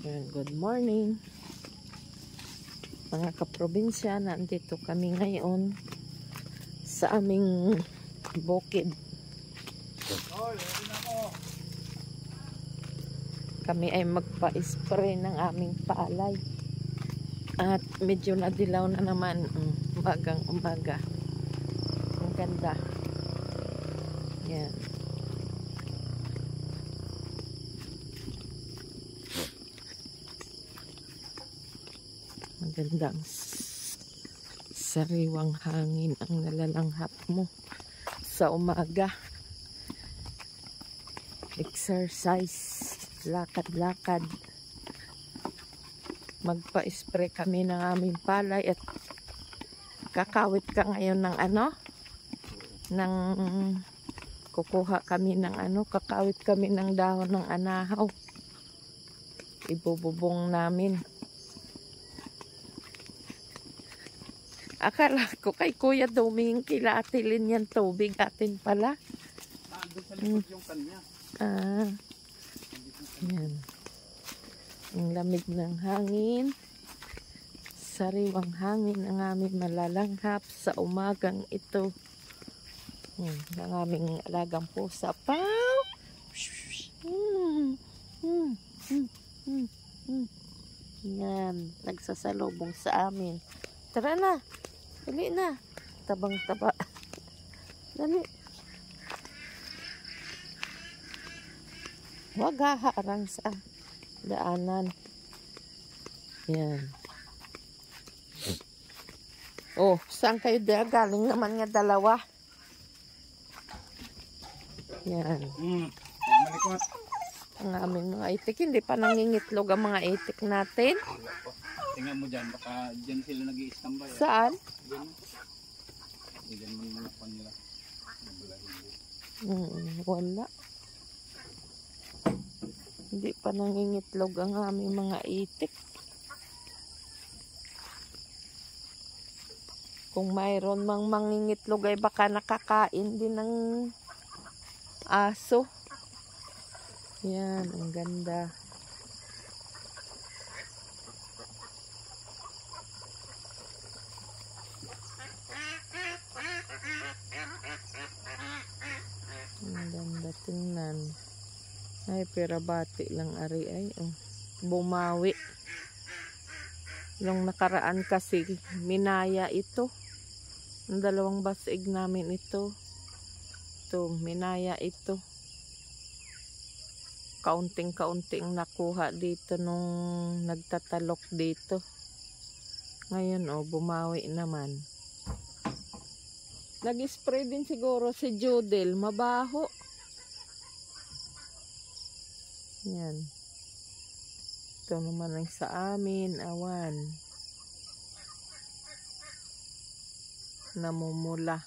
Good morning mga kaprobinsya. Nandito kami ngayon sa aming bukid. Kami ay magpa-spray ng aming palay at medyo nadilaw na naman umagang umaga. Ang ganda yan. Magandang sariwang hangin ang nalalanghap mo sa umaga. Exercise, lakad-lakad. Magpa-spray kami ng aming palay at kakawit ka ngayon ng kukuha kami ng kakawit kami ng dahon ng anahaw. Ibububong namin. Akala ko kay Kuya Doming kilatilin yan tubig atin pala. Doon sa likod yung kanya. Yan. Ang lamig ng hangin. Sariwang hangin ang aming malalanghap sa umagang ito. Ang aming alagang pusa. Pow! Yan. Nagsasalubong sa amin. Tara na. Dali na. Tabang-taba. Dali. Huwag haharang sa daanan. Yan. Oh, saan kayo galing naman nga dalawa? Yan. Malikot. Ang aming mga itik. Hindi pa nangingitlog ang mga itik natin. Tingnan mo dyan, baka dyan sila nag-i-stambay. Saan? Dyan mo naman pa nila. Wala. Hindi pa nangingitlog ang aming mga itik. Kung mayroon mang mangingitlog ay baka nakakain din ng aso. Yan, ang ganda. Ang ganda tingnan. Ay, perabati lang ari ay. Bumawi. Yung nakaraan kasi, minaya ito. Ang dalawang basig namin ito. Ito, minaya ito. Kaunting-kaunting nakuha dito nung nagtatalok dito. Ngayon, bumawi naman. Nag-spray din siguro si Judel. Mabaho. Yan. Ito naman ang sa amin. Awan. Namumula.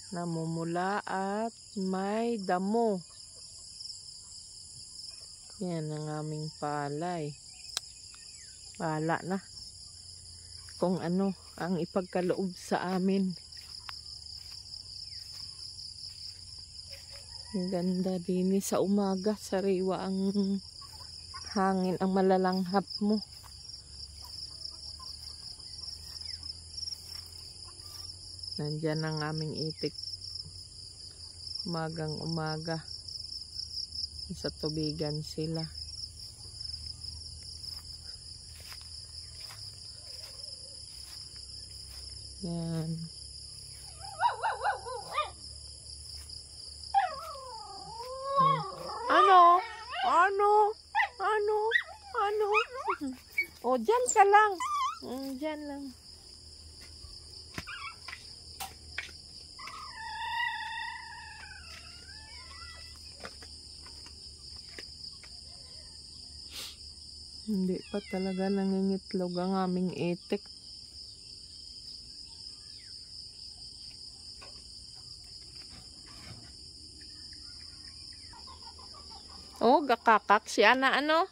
Namumula at may damo. Yan ang aming palay. Pala na. Kung ano ang ipagkaloob sa amin. Ang ganda din sa umaga. Sariwa ang hangin, ang malalanghap mo. Nandyan ang aming itik. Umagang umaga. Sa tubigan sila. Yan. Ano? O, dyan ka lang. Dyan lang. Hindi pa talaga nangingitlog ang aming itik. Oh, gakakak siya na Yan.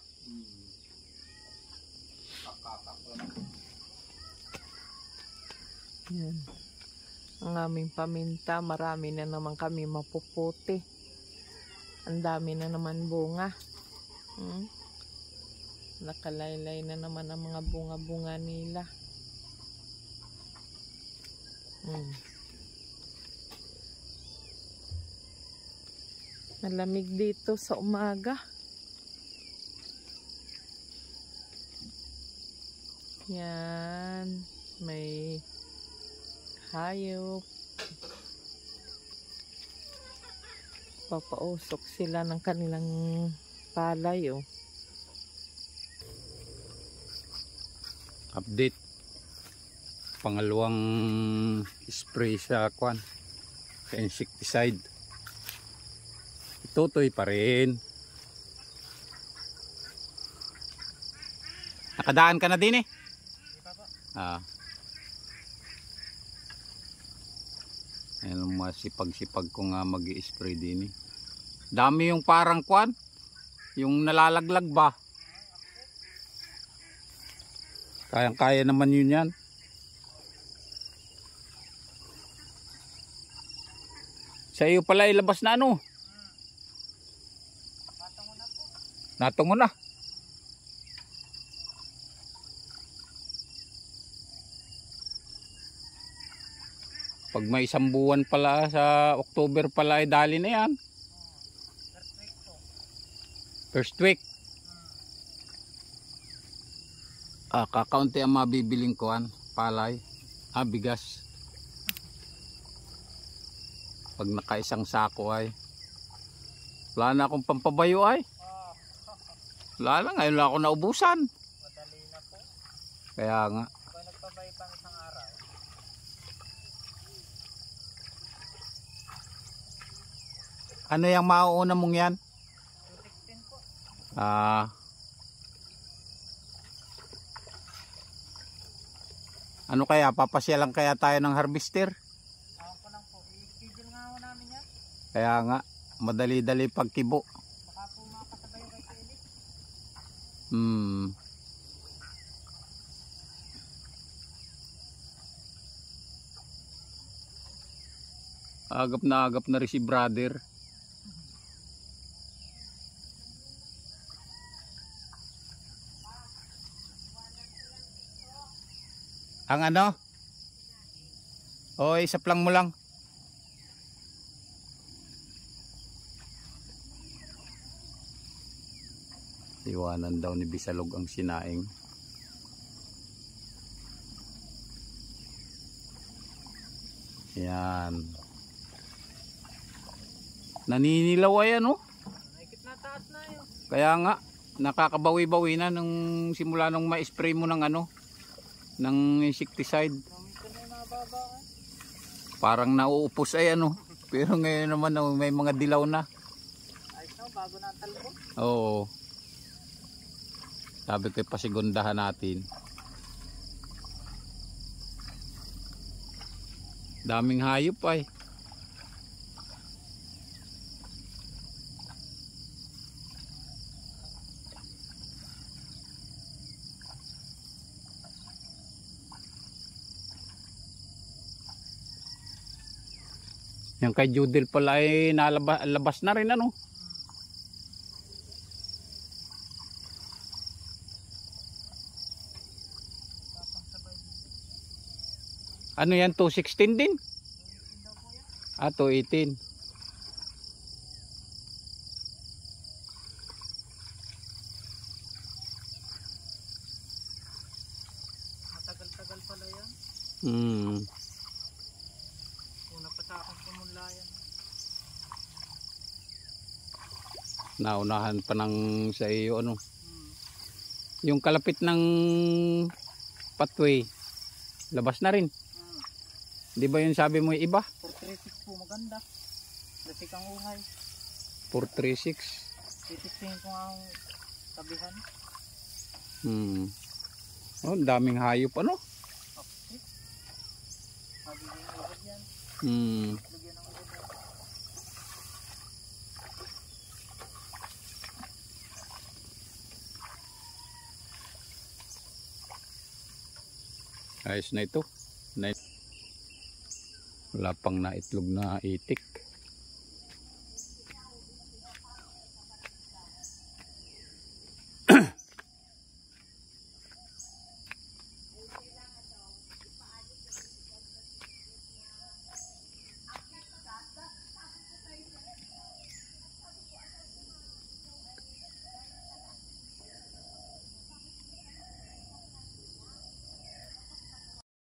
Ang aming paminta, marami na naman kami mapuputi. Ang dami na naman bunga. Nakalaylay na naman ang mga bunga-bunga nila. Malamig dito sa umaga. Yan. May hayop. Papausok sila ng kanilang palay, oh. Update. Pangalawang spray sa kwan. Sa insecticide. Tutoy pa rin. Nakadaan ka na din eh. Ayan, masipag-sipag ko nga mag-i-spray din eh. Dami yung parang kwan. Yung nalalaglag ba. Kayang-kaya naman yun yan. Sa iyo pala ilabas na ano. Natungo na. Pag may isang buwan pala sa October pala ay dali na yan. First week. Kakaunti ang mabibiling kuan, palay, bigas. Pag nakaisang sako ay wala na akong pampabayo ay. Wala na, ngayon lang ako naubusan. Madali na po. Kaya nga. Kung nagpabay pang isang araw. Ano yung mauuna mong yan? 216 po. Ano kaya? Papasyalan kaya tayo ng harvester? Ako ko lang po. I-schedule nga ho namin yan. Kaya nga, madali-dali pagkibo. Baka po makakasabay kay Felix. Agap na rin si brother. Ang ano? Oy, saplang mo lang. Iwanan daw ni Bisalog ang sinaing. Yan. Naninilaw ay ano? Nakikit na taas na yun. Kaya nga, nakakabawi-bawi na nung simula nung ma-spray mo ng ano, ng insecticide. Naminsan na yung nababa ka. Parang nauupos ay ano. Pero ngayon naman may mga dilaw na. Ayos na, bago na ang talbo. Oo. Sabi ko pasigundahan natin. Daming hayop ay. Yung kay Judel pala ay nalabas na rin ano. Ano yan, 216 din? 218. Matagal-tagal pala yan. Una pa sa akong pumunla yan. Naunahan pa ng sa iyo ano. Yung kalapit ng pathway, labas na rin. Di ba yun sabi mo yung iba? 436 po maganda. Lasik ang uhay. 436. Titistingin ko nga ang tabihan. Oh, daming hayop ano? Okay. Mabigyan ng ubod yan. Lagyan ng ubod yan. Ayos na ito. Wala pang naitlog na itik.